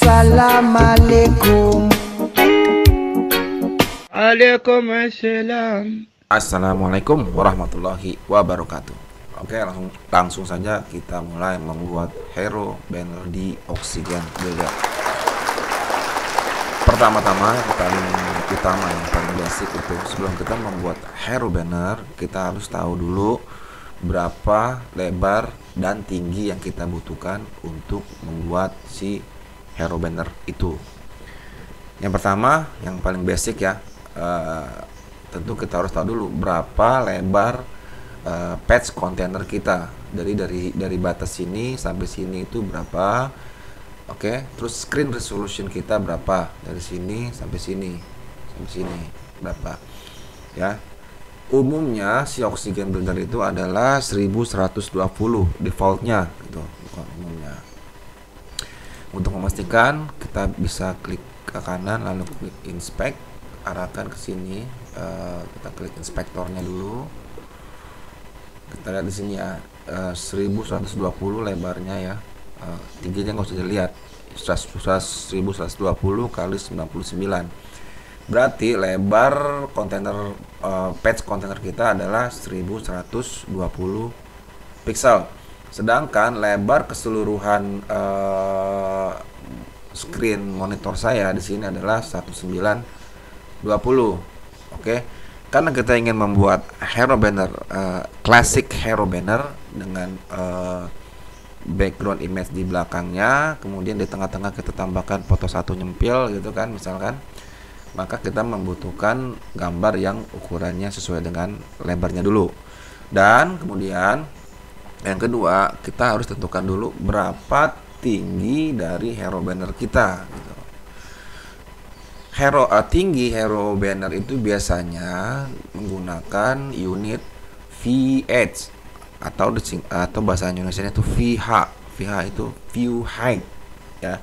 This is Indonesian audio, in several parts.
Assalamualaikum. Waalaikumsalam. Assalamualaikum warahmatullahi wabarakatuh. Oke, langsung saja kita mulai membuat hero banner di Oksigen Builder. Pertama-tama yang paling utama, yang paling basic itu, sebelum kita membuat hero banner, kita harus tahu dulu berapa lebar dan tinggi yang kita butuhkan untuk membuat si hero banner itu. Yang pertama, yang paling basic ya, tentu kita harus tahu dulu berapa lebar patch container kita, dari batas sini sampai sini itu berapa. Oke, terus screen resolution kita berapa, dari sini sampai sini berapa ya. Umumnya si Oksigen Builder itu adalah 1120 defaultnya gitu umumnya. Untuk memastikan, kita bisa klik ke kanan lalu klik inspect, arahkan ke sini. Kita klik inspektornya dulu. Kita lihat di sini ya, 1120 lebarnya ya. Tingginya nggak usah dilihat, 1120 kali 99. Berarti lebar kontainer patch kontainer kita adalah 1120 pixel. Sedangkan lebar keseluruhan screen monitor saya di sini adalah 1920. Oke. Karena kita ingin membuat hero banner, classic hero banner dengan background image di belakangnya, kemudian di tengah-tengah kita tambahkan foto satu nyempil gitu kan misalkan, maka kita membutuhkan gambar yang ukurannya sesuai dengan lebarnya dulu. Dan kemudian yang kedua, kita harus tentukan dulu berapa tinggi dari hero banner kita gitu. Tinggi hero banner itu biasanya menggunakan unit VH atau bahasa Indonesia itu VH. VH itu view height ya.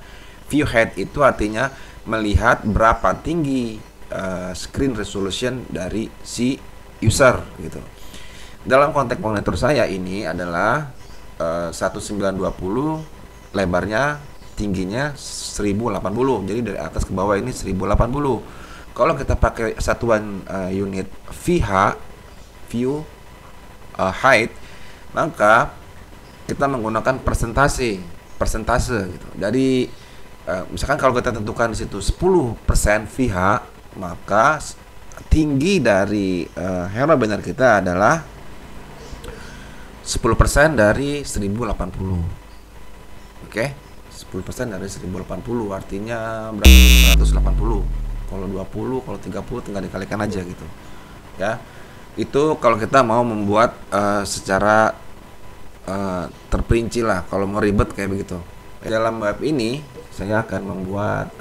View height itu artinya melihat berapa tinggi screen resolution dari si user gitu. Dalam konteks monitor saya ini adalah 1920, lebarnya tingginya 1080. Jadi dari atas ke bawah ini 1080. Kalau kita pakai satuan unit VH, view height, maka kita menggunakan persentase gitu. Jadi misalkan kalau kita tentukan di situ 10% VH, maka tinggi dari hero banner kita adalah 10% dari 1080. Oke, 10% dari 1080 artinya berapa? 180. Kalau 20, kalau 30 tinggal dikalikan aja gitu. Ya. Itu kalau kita mau membuat secara terperinci lah, kalau mau ribet kayak begitu. Dalam web ini saya akan membuat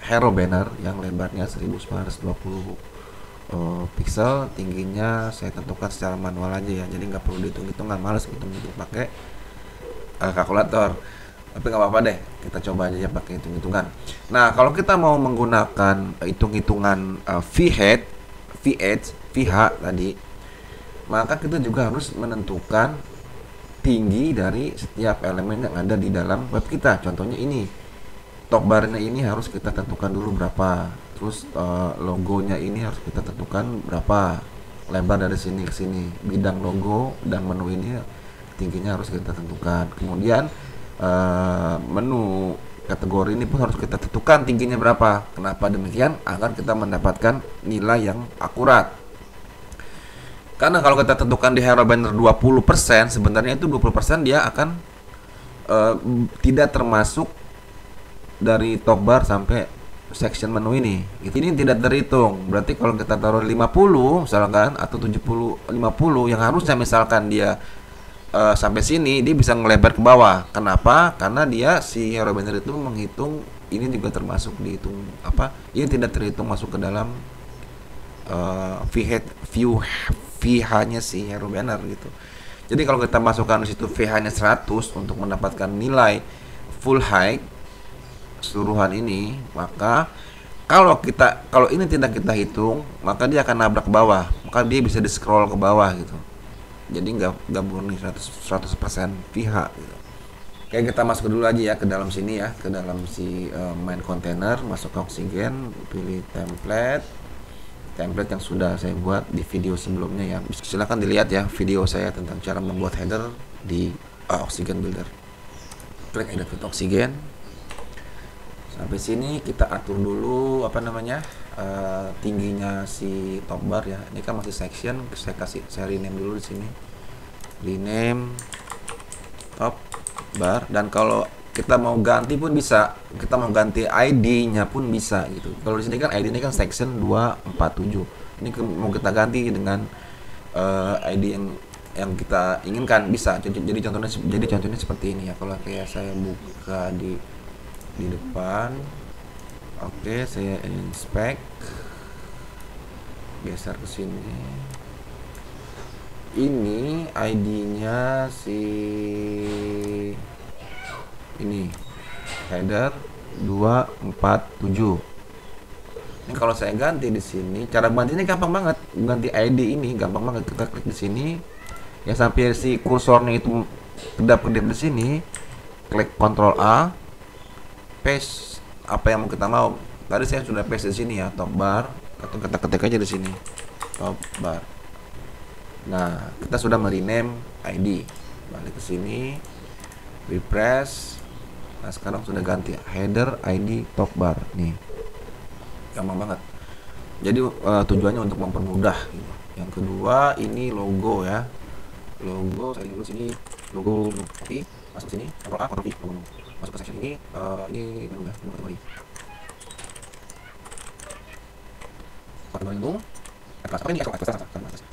hero banner yang lebarnya 1920 pixel, tingginya saya tentukan secara manual aja ya, jadi nggak perlu dihitung-hitungan, males hitung-hitung pakai kalkulator. Tapi nggak apa-apa deh, kita coba aja pakai hitung-hitungan. Nah, kalau kita mau menggunakan hitung-hitungan VH tadi, maka kita juga harus menentukan tinggi dari setiap elemen yang ada di dalam web kita. Contohnya ini, top barnya ini harus kita tentukan dulu berapa. Terus logonya ini harus kita tentukan berapa lebar dari sini ke sini. Bidang logo dan menu ini tingginya harus kita tentukan. Kemudian menu kategori ini pun harus kita tentukan tingginya berapa. Kenapa demikian? Agar kita mendapatkan nilai yang akurat. Karena kalau kita tentukan di hero banner 20%, sebenarnya itu 20% dia akan tidak termasuk dari top bar sampai section menu ini. Ini tidak terhitung. Berarti kalau kita taruh 50 misalkan atau 70, 50 yang harusnya misalkan dia sampai sini, dia bisa ngelebar ke bawah. Kenapa? Karena dia si hero banner itu menghitung ini juga termasuk dihitung apa? Ini tidak terhitung masuk ke dalam VH-nya si hero banner gitu. Jadi kalau kita masukkan di situ VH-nya 100 untuk mendapatkan nilai full height keseluruhan ini, maka kalau ini tidak kita hitung, maka dia akan nabrak ke bawah, maka dia bisa di scroll ke bawah gitu. Jadi nggak murni 100% VH gitu. Oke. Oke, kita masuk dulu aja ya ke dalam sini ya, ke dalam si main container, masuk ke oksigen, pilih template yang sudah saya buat di video sebelumnya ya. Silahkan dilihat ya video saya tentang cara membuat header di Oxygen Builder. Klik edit with oksigen. Sampai sini kita atur dulu apa namanya tingginya si top bar ya. Ini kan masih section, saya rename dulu di sini. Rename top bar, dan kalau kita mau ganti pun bisa, kita mau ganti ID-nya pun bisa gitu. Kalau di sini kan ID ini kan section 247. Ini mau kita ganti dengan ID yang kita inginkan bisa. Jadi contohnya seperti ini ya. Kalau kayak saya buka di depan. Oke, saya inspect. Geser ke sini. Ini ID-nya si ini header 247. Ini kalau saya ganti di sini, cara gantinya gampang banget. Ganti ID ini gampang banget. Kita klik di sini ya sampai si kursornya itu kedap-kedip di sini. Klik Ctrl A, paste apa yang kita mau. Tadi saya sudah paste di sini ya, top bar. Atau kita ketik aja di sini, top bar. Nah, kita sudah merename ID. Balik ke sini, refresh. Nah, sekarang sudah ganti header ID top bar nih, gampang banget. Jadi tujuannya untuk mempermudah gitu. Yang kedua ini logo ya, logo saya dulu sini logo copy, masuk sini Ctrl A, Ctrl V, logo masuk ke section ini udah kategori menu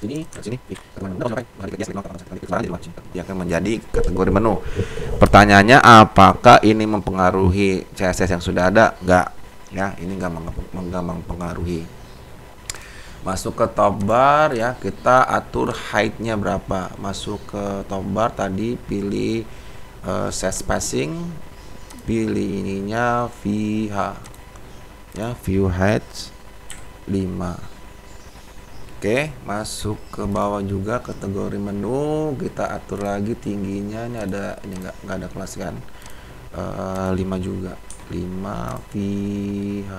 ini jadi sini dia akan menjadi kategori menu. Pertanyaannya, apakah ini mempengaruhi CSS yang sudah ada? Enggak ya, ini nggak mempengaruhi. Masuk ke top bar ya, kita atur height-nya berapa. Masuk ke top bar tadi, pilih size spacing, pilih ininya VH ya, view height 5. Oke, masuk ke bawah juga kategori menu, kita atur lagi tingginya. Ini ada, ini nggak ada kelas kan, 5 juga, 5 VH.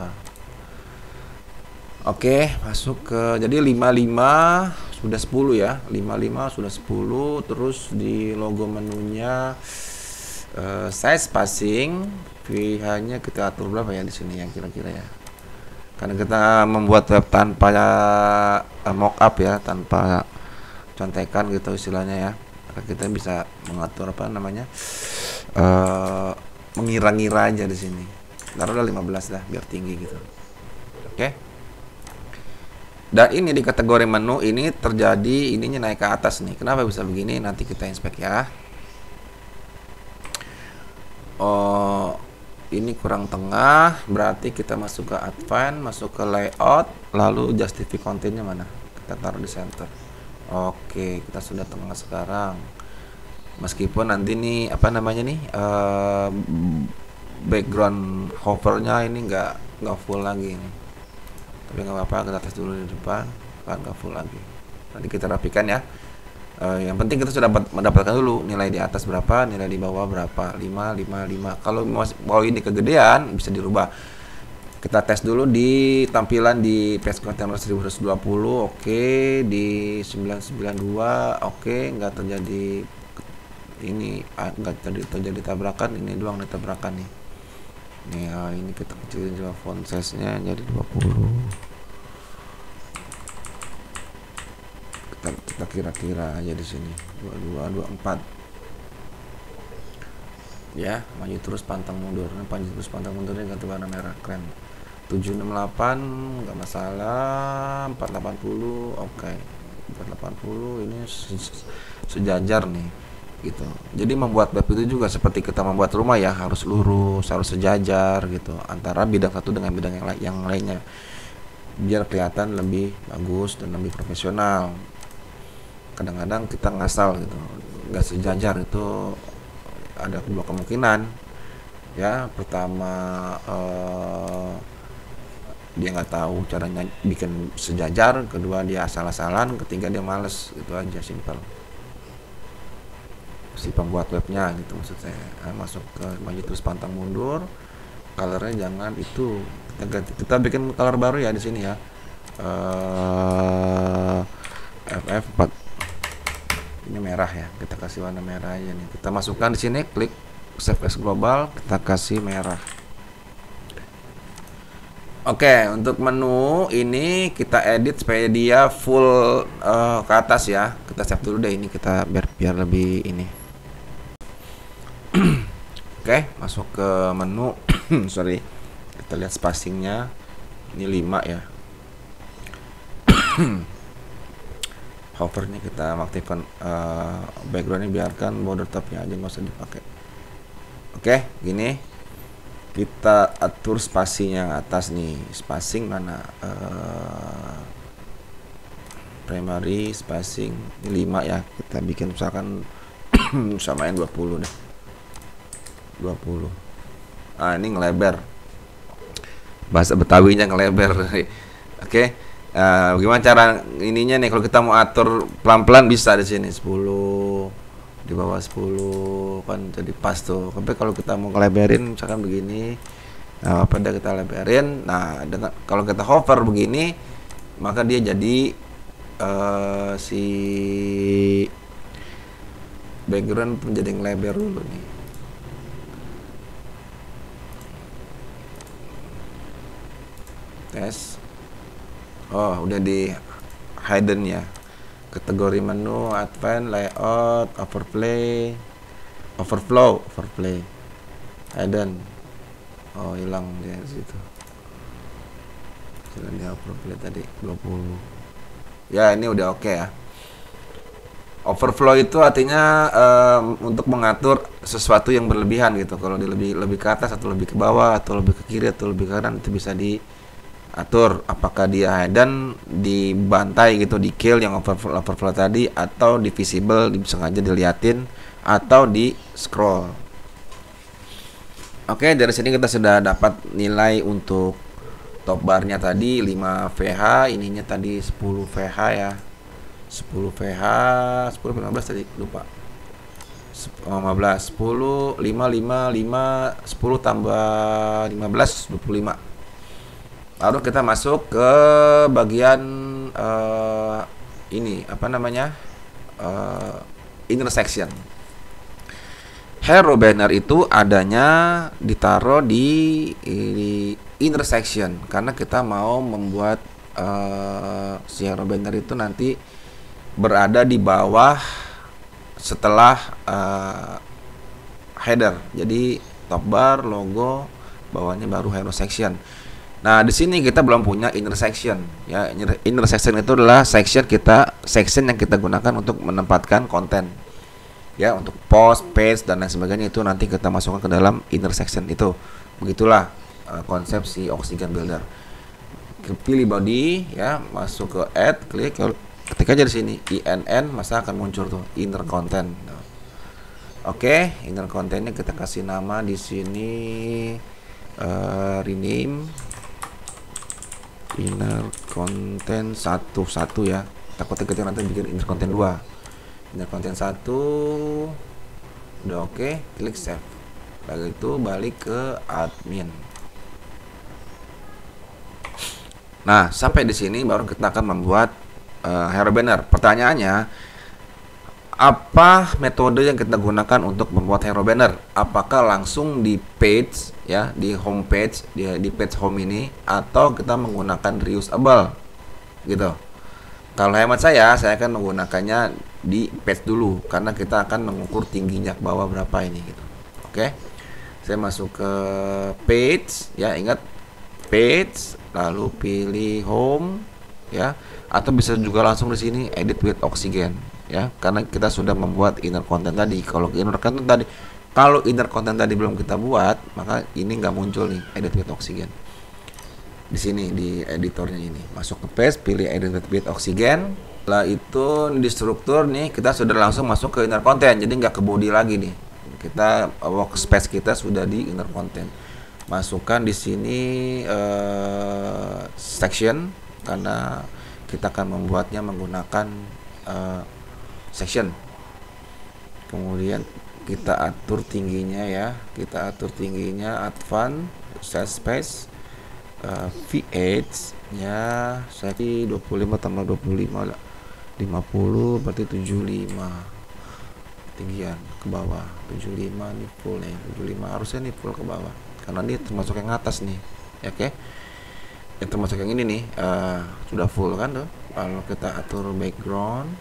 Oke, masuk ke, jadi 55 sudah 10 ya, 55 sudah 10. Terus di logo menunya size spacing, VH nya kita atur berapa ya di sini yang kira-kira ya. Karena kita membuat web tanpa mockup ya, tanpa contekan gitu istilahnya ya, maka kita bisa mengatur apa namanya mengira-ngira aja di sini. Taruhlah 15 lah biar tinggi gitu. Oke. Dan ini di kategori menu ini terjadi ininya naik ke atas nih. Kenapa bisa begini? Nanti kita inspect ya. Ini kurang tengah, berarti kita masuk ke advance, masuk ke layout, lalu justify content-nya mana? Kita taruh di center. Oke, kita sudah tengah sekarang. Meskipun nanti nih apa namanya nih background hovernya ini nggak full lagi nih. Tapi nggak apa-apa, kita tes dulu di depan, kan nggak full lagi. Nanti kita rapikan ya. Yang penting kita sudah mendapatkan dulu nilai di atas berapa, nilai di bawah berapa, 5, 5, 5. Kalau mau ini kegedean bisa dirubah. Kita tes dulu di tampilan di page container 1120, oke, di 992, oke, nggak terjadi ini, nggak terjadi tabrakan, ini doang nih tabrakan nih. Nih, ini kita kecilin juga font size-nya jadi 20. Kita kira-kira aja di sini 22, 24 ya, maju terus pantang mundur. Ini ganti warna merah, keren. 768 nggak masalah, 480 oke. 480 ini sejajar nih gitu. Jadi membuat web itu juga seperti kita membuat rumah ya, harus lurus, harus sejajar gitu antara bidang satu dengan bidang yang lainnya, biar kelihatan lebih bagus dan lebih profesional. Kadang-kadang kita ngasal gitu, nggak sejajar. Itu ada dua kemungkinan ya. Pertama, dia nggak tahu caranya bikin sejajar. Kedua, dia asal-asalan. Ketiga, dia males. Itu aja, simpel. si pembuat webnya gitu maksud saya. Masuk ke maju terus pantang mundur, colornya jangan itu kita ganti, kita bikin color baru ya di sini ya. FF4 ini merah ya, kita kasih warna merah aja nih. Kita masukkan di sini, klik save as global, kita kasih merah. Oke, untuk menu ini kita edit supaya dia full ke atas ya. Kita save dulu deh ini, kita biar lebih ini. Oke, masuk ke menu. Sorry, kita lihat spacingnya. Ini 5 ya. Hovernya kita aktifkan, backgroundnya biarkan, border topnya aja nggak usah dipakai. Oke, gini. Kita atur spasinya atas nih, spacing mana, primary spacing 5 ya, kita bikin misalkan samain 20 deh, 20. Nah ini ngelebar, bahasa Betawinya ngelebar. Oke, gimana cara ininya nih, kalau kita mau atur pelan-pelan bisa di sini 10, di bawah 10 kan jadi pas tuh. Tapi kalau kita mau ngelebarin misalkan begini, nah pada kita lebarin, nah dengan kalau kita hover begini maka dia jadi si background menjadi ngelebar dulu nih. Tes. Oh udah di hidden ya, kategori menu, advance, layout, overflow, hidden. Oh hilang dia situ. Sudah dia overplay tadi 20. Ya ini udah oke ya. Overflow itu artinya untuk mengatur sesuatu yang berlebihan gitu. Kalau dia lebih ke atas atau lebih ke bawah atau lebih ke kiri atau lebih ke kanan, itu bisa diatur. Apakah dia hidden, dibantai gitu, di kill yang overflow tadi, atau di visible, sengaja diliatin, atau di scroll. Oke, dari sini kita sudah dapat nilai untuk top barnya tadi 5 VH, ininya tadi 10 VH ya. 10 VH, 10 15 tadi lupa. 15, 10, 5, 10 tambah 15, 25. Lalu kita masuk ke bagian ini apa namanya, intersection. Hero banner itu adanya ditaruh di intersection karena kita mau membuat si hero banner itu nanti berada di bawah setelah header. Jadi top bar, logo, bawahnya baru hero section. Nah, di sini kita belum punya intersection ya. Intersection itu adalah section yang kita gunakan untuk menempatkan konten. Ya, untuk post, page dan lain sebagainya, itu nanti kita masukkan ke dalam intersection itu. Begitulah konsep si Oxygen Builder. Pilih body ya, masuk ke add, klik, ketik aja di sini INN, masa akan muncul tuh inner content. Oke, inner contentnya kita kasih nama di sini, rename inner content 1 ya. Takutnya kita nanti bikin inner content 2. Inner content 1 udah oke, klik save. Lalu itu balik ke admin. Nah, sampai di sini baru kita akan membuat hero banner. Pertanyaannya, apa metode yang kita gunakan untuk membuat hero banner? Apakah langsung di page ya, di home page, di page home ini, atau kita menggunakan reusable gitu? Kalau hemat saya akan menggunakannya di page dulu karena kita akan mengukur tingginya ke bawah berapa ini gitu. Oke. Saya masuk ke page ya, ingat page, lalu pilih home ya, atau bisa juga langsung di sini edit with oxygen ya, karena kita sudah membuat inner content tadi. Kalau inner content tadi belum kita buat, maka ini nggak muncul nih edit with oxygen. Di sini di editornya ini, masuk ke page, pilih edit with oxygen. Setelah itu di struktur nih kita sudah langsung masuk ke inner content, jadi nggak ke body lagi nih. Kita workspace kita sudah di inner content. Masukkan di sini section karena kita akan membuatnya menggunakan section. Kemudian kita atur tingginya ya, kita atur tingginya advance, set space, VH nya saya 25 tambah 25 lah 50, berarti 75 tinggian ke bawah. 75 nih full nih, 75 harusnya nih full ke bawah karena ini termasuk yang atas nih ya. Oke, yang termasuk yang ini nih sudah full kan tuh. Kalau kita atur background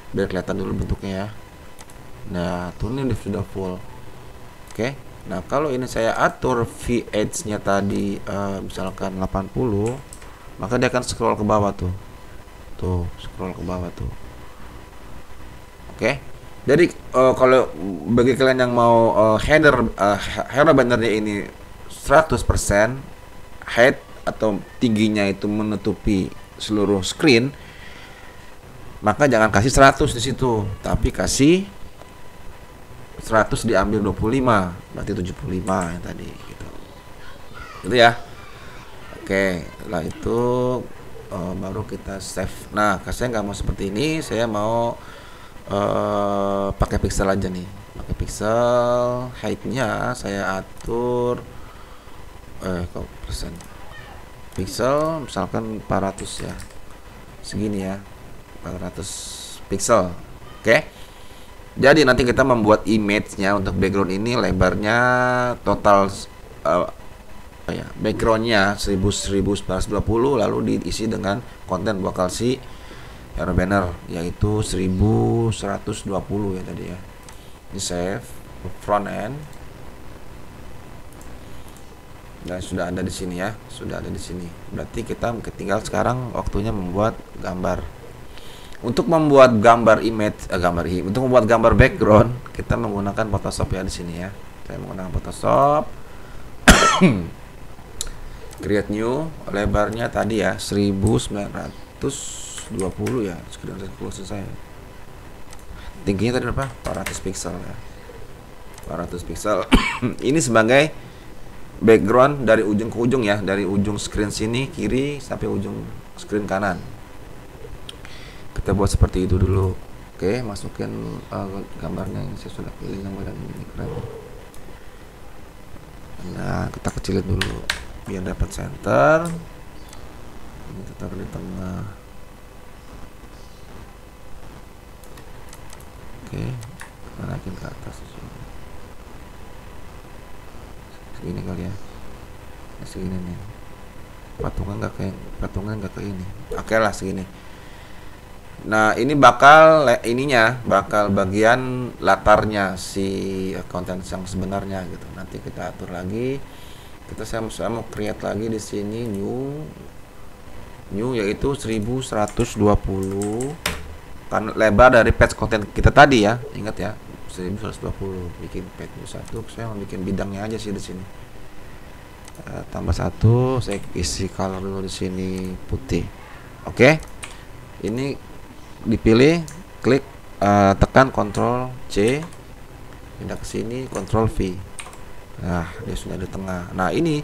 biar kelihatan dulu bentuknya ya. Nah tuh ini sudah full. Oke, nah kalau ini saya atur VH nya tadi misalkan 80, maka dia akan scroll ke bawah tuh, scroll ke bawah tuh. Oke, jadi kalau bagi kalian yang mau header bannernya ini 100% height atau tingginya itu menutupi seluruh screen, maka jangan kasih 100 di situ, tapi kasih 100 diambil 25, berarti 75 yang tadi gitu. Gitu ya. Oke, setelah itu baru kita save. Nah, saya nggak mau seperti ini, saya mau pakai pixel aja nih. Pakai pixel, height-nya saya atur kok persen. Pixel misalkan 400 ya. Segini ya. 400 pixel. Oke. Jadi nanti kita membuat image-nya untuk background ini lebarnya total ya, backgroundnya 1920, lalu diisi dengan konten bakal si hero banner yaitu 1120 ya tadi ya. Ini save front end. Dan sudah ada di sini ya, sudah ada di sini. Berarti kita tinggal sekarang waktunya membuat gambar. Untuk membuat gambar image, untuk membuat gambar background, kita menggunakan Photoshop ya di sini ya. Saya menggunakan Photoshop. Create new, lebarnya tadi ya 1920 ya, sekitar 10 selesai. Tingginya tadi berapa? 400 pixel ya. 400 pixel. Ini sebagai background dari ujung ke ujung ya, dari ujung screen sini kiri sampai ujung screen kanan. Kita buat seperti itu dulu. Oke, masukin gambarnya yang saya sudah pilih, gambar ini keren. Nah, kita kecilin dulu biar dapat center. Ini tetap di tengah. Oke, kita naikin ke atas. Segini kali ya. Segini nih. Patungan nggak ke ini. Oke lah segini. Nah ini bakal bagian latarnya si konten yang sebenarnya gitu. Nanti kita atur lagi. Saya mau create lagi di sini new yaitu 1120 kan lebar dari page konten kita tadi ya. Ingat ya 1120 bikin page satu. Saya mau bikin bidangnya aja sih di sini. Tambah satu, saya isi color dulu di sini putih. Oke. Ini dipilih, klik, tekan Ctrl C, pindah ke sini, Ctrl V. Nah, dia sudah di tengah. Nah, ini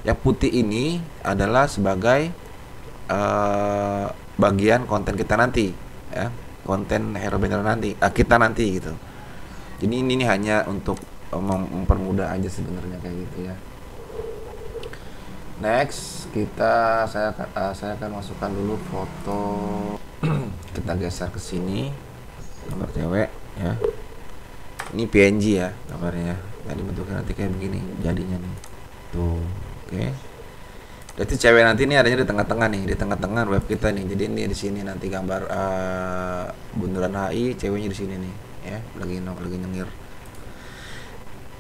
yang putih ini adalah sebagai bagian konten kita nanti, ya, konten hero banner nanti, kita nanti gitu. Jadi ini hanya untuk mempermudah aja sebenarnya kayak gitu ya. Next, saya akan masukkan dulu foto. Kita geser ke sini, gambar cewek ya. Ini PNG ya gambarnya. Tadi bentuknya nanti kayak begini jadinya nih. Tuh, oke. Jadi cewek nanti ini adanya di tengah-tengah nih, di tengah-tengah web kita nih. Jadi ini di sini nanti gambar bundaran HI, ceweknya di sini nih, ya. Lagi nyengir.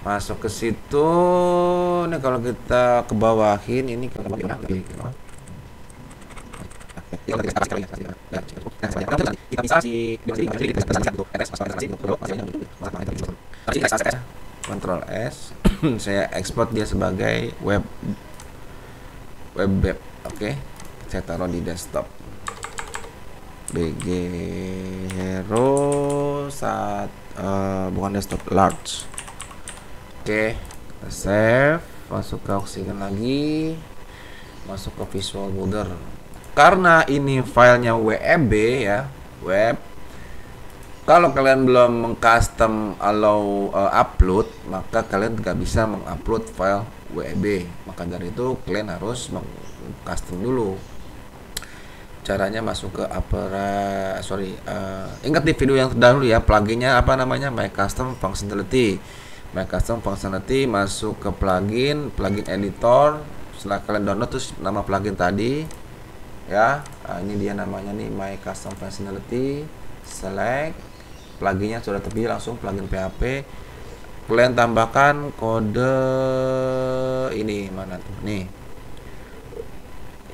Masuk ke situ. Nih kalau kita ke bawahin ini ke bawah Ctrl S. Saya ekspor dia sebagai web. Oke. Saya taruh di desktop. BG Hero bukan desktop, large. Oke, kita save, masuk ke Oxygen lagi, masuk ke Visual Builder. Karena ini filenya WebB ya, web, Kalau kalian belum mengcustom allow upload, maka kalian nggak bisa mengupload file WEB. Maka dari itu kalian harus mengcustom dulu. Caranya masuk ke ingat di video yang terdahulu ya, pluginnya apa namanya, My Custom Functionality. My Custom Functionality, masuk ke plugin editor. Setelah kalian download terus nama plugin tadi ya, ini dia namanya nih, My Custom Functionality. Select, pluginnya sudah terpilih, langsung plugin PHP. Kalian tambahkan kode ini, mana tuh nih,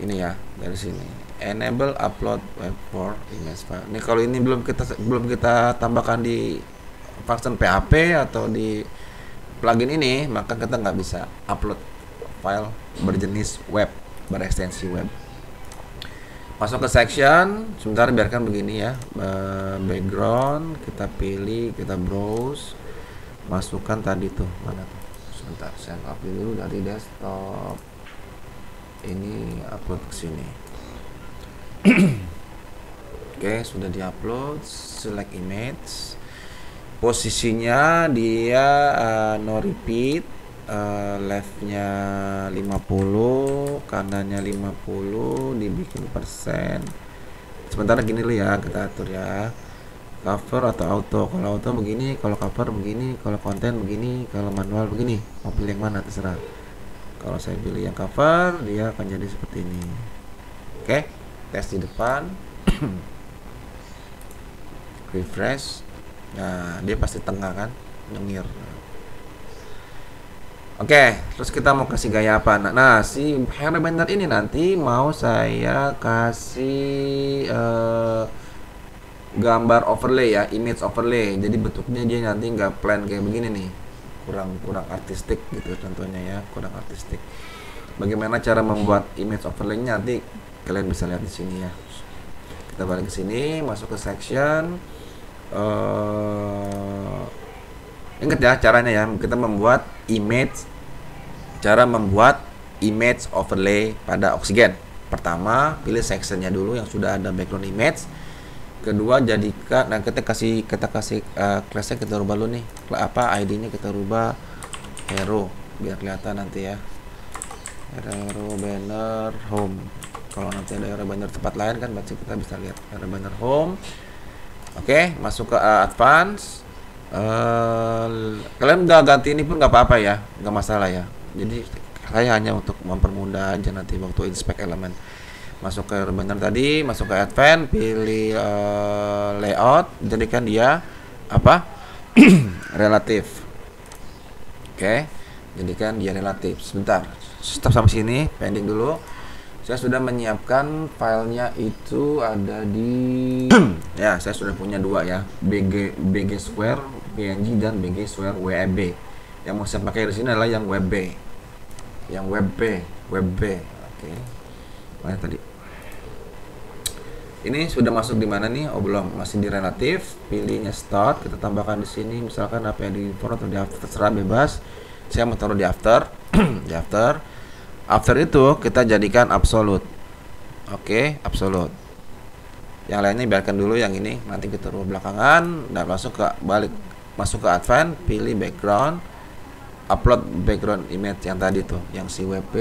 ini ya, dari sini, enable upload web for image file. Ini kalau ini belum kita tambahkan di function PHP atau di plugin ini, maka kita nggak bisa upload file berjenis web, berekstensi web. Masuk ke section, sebentar biarkan begini ya. Background kita pilih, kita browse, masukkan tadi tuh, mana tuh, sebentar saya copy dulu dari desktop, ini upload ke sini. Oke, sudah diupload. Select image, posisinya dia no repeat, leftnya 50, kanannya 50, dibikin persen. Sebentar gini dulu ya, kita atur ya, cover atau auto. Kalau auto begini, kalau cover begini, kalau konten begini, kalau manual begini. Mau pilih yang mana terserah. Kalau saya pilih yang cover, dia akan jadi seperti ini. Oke, tes di depan. Refresh. Nah, dia pasti tengah kan, nyengir. Oke, terus kita mau kasih gaya apa? Nah, si hairbender ini nanti mau saya kasih gambar overlay ya, image overlay. Jadi bentuknya dia nanti nggak plain kayak begini nih, kurang artistik gitu contohnya ya, kurang artistik. Bagaimana cara membuat image overlay-nya nanti kalian bisa lihat di sini ya. Kita balik ke sini, masuk ke section. Ingat ya caranya ya, kita membuat image overlay pada Oksigen. Pertama, pilih sectionnya dulu yang sudah ada background image. Kedua, jadikan, nah kita kasih classnya kita rubah dulu nih, ID-nya kita rubah hero biar kelihatan nanti ya, hero banner home. Kalau nanti ada hero banner tempat lain kan berarti kita bisa lihat hero banner home. Oke, masuk ke advance. Kalian udah ganti ini pun nggak apa-apa ya, nggak masalah ya. Jadi saya hanya untuk mempermudah aja nanti waktu inspect elemen. Masuk ke banner tadi, masuk ke advance, pilih layout, jadikan dia apa? Relatif. Oke, jadikan dia relatif. Sebentar, stop sampai sini, pending dulu. Saya sudah menyiapkan filenya, itu ada di ya, saya sudah punya dua ya, BG Square PNG dan BG Square WEB. Yang mau saya pakai di sini adalah yang WEB. Oke. Mana tadi? Ini sudah masuk di mana nih? Oh, belum, masih di relatif. Pilihnya start, kita tambahkan di sini misalkan apa ya, di before atau di after, terserah bebas. Saya mau taruh di after. Di after. After itu kita jadikan absolute. Oke, absolute. Yang lainnya biarkan dulu, yang ini nanti kita rubah belakangan. Dan masuk ke advance, pilih background, upload background image yang tadi tuh, yang si WP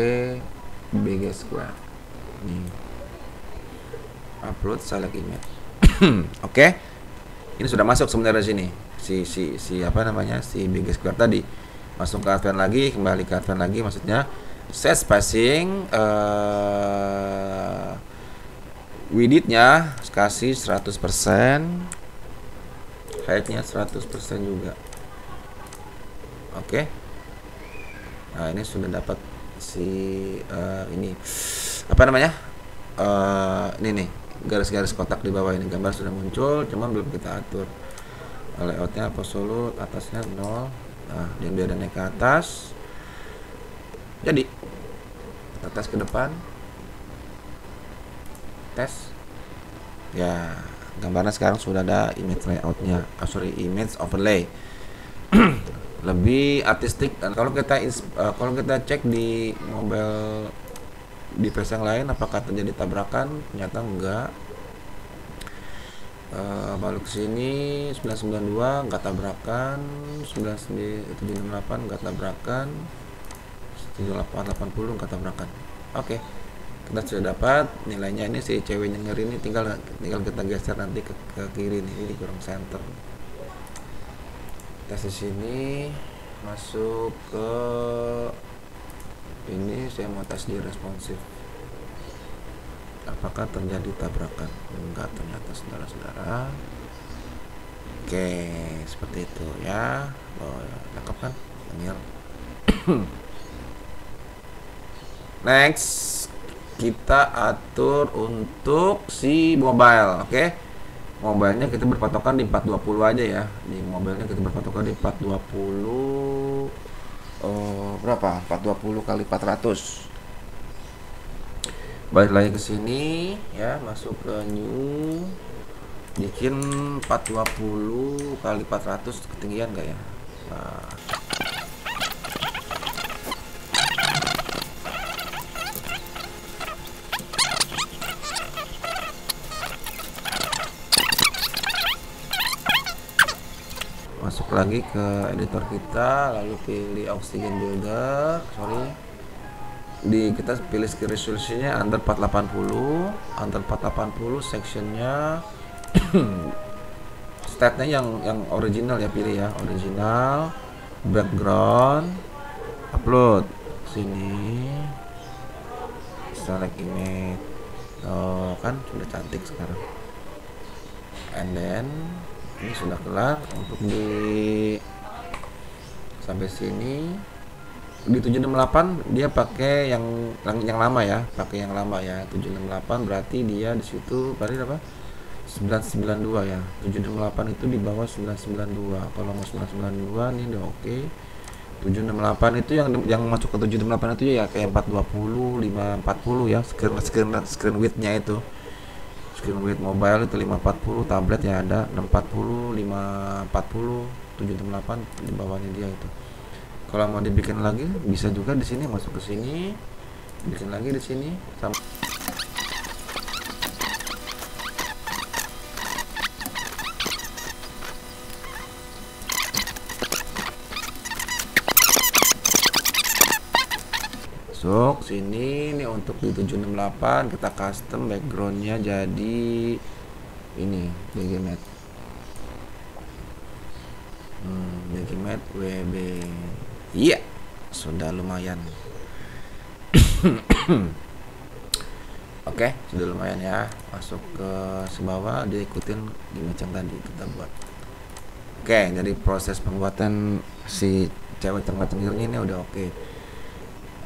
BG Square. Nih. Upload select image. Oke. Ini sudah masuk sebenarnya sini. Si apa namanya? Si BG Square tadi. Masuk ke advance lagi, kembali ke advance lagi, maksudnya set spacing, width-nya kasih 100%, height-nya 100% juga. Oke. Nah, ini sudah dapat si ini apa namanya? Ini nih, garis-garis kotak di bawah ini, gambar sudah muncul, cuman belum kita atur. Layout-nya absolute, atasnya 0. Nah, yang biar naik ke atas. Jadi kita tes ke depan, tes ya, gambarnya sekarang sudah ada image layoutnya, image overlay. Lebih artistik. Dan kalau kita cek di mobile device yang lain, apakah terjadi tabrakan? Ternyata enggak. balik ke sini 992 nggak tabrakan, 768 nggak tabrakan, 7880 nggak tabrakan. Oke, kita sudah dapat nilainya. Ini si cewek nyenger ini tinggal kita geser nanti ke kiri nih, ini kurang center. Tes di sini masuk ke ini, saya mau tes di responsif. Apakah terjadi tabrakan? Enggak, ternyata saudara-saudara. Oke, seperti itu ya. Oh, cakep kan? Daniel. Next, kita atur untuk si mobile. Oke. Mobilenya kita berpatokan di 420 aja ya. Di mobilnya kita berpatokan di 420 berapa? 420 kali 400. Balik lagi ke sini ya, masuk ke new, bikin 420 kali 400 ketinggian enggak ya? Nah, masuk lagi ke editor kita, lalu pilih oxygen builder, kita pilih screen resolutionnya under 480 sectionnya statenya yang original ya, pilih ya original, background, upload sini, select image. Kan sudah cantik sekarang, and then ini sudah kelar untuk di sampai sini. Di 768 dia pakai yang lama ya, 768 berarti dia di situ berarti apa, 992 ya. 768 itu di bawah 992. Kalau mau 992 ini udah oke. 768 itu yang masuk ke 768 itu ya kayak 420 540 ya, screen width-nya itu. Screen width mobile itu 540, tablet ya ada 640, 540, 768 di bawahnya dia itu. Kalau mau dibikin lagi bisa juga di sini, masuk ke sini, bikin lagi di sini sama. Masuk sini nih untuk di 768 kita custom backgroundnya jadi ini Bagimat. Bagimat WB. Iya, sudah lumayan. Oke, sudah lumayan ya. Masuk ke sebawah, diikutin gimana yang tadi kita buat. Oke, dari proses pembuatan si cewek tengah-tengahnya ini udah oke.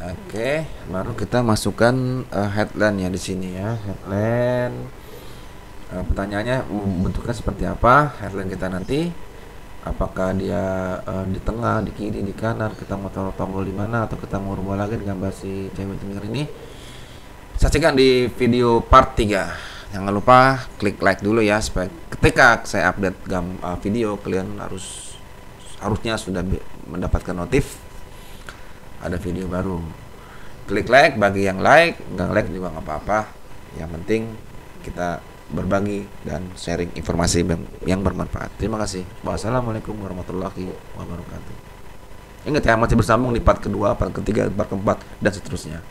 Oke, baru kita masukkan headline ya di sini ya. Headline. Pertanyaannya bentuknya seperti apa? Headline kita nanti. Apakah dia di tengah, di kiri, di kanan, kita mau taruh tombol di mana, atau kita mau rubah lagi gambar si cewek tengah ini. Saksikan di video part 3. Jangan lupa klik like dulu ya, supaya ketika saya update video kalian harusnya sudah mendapatkan notif ada video baru. Klik like bagi yang like, nggak like juga nggak apa-apa. Yang penting kita berbagi dan sharing informasi yang bermanfaat. Terima kasih. Wassalamualaikum warahmatullahi wabarakatuh. Ingat ya, masih bersambung di part kedua, part ketiga, part keempat, dan seterusnya.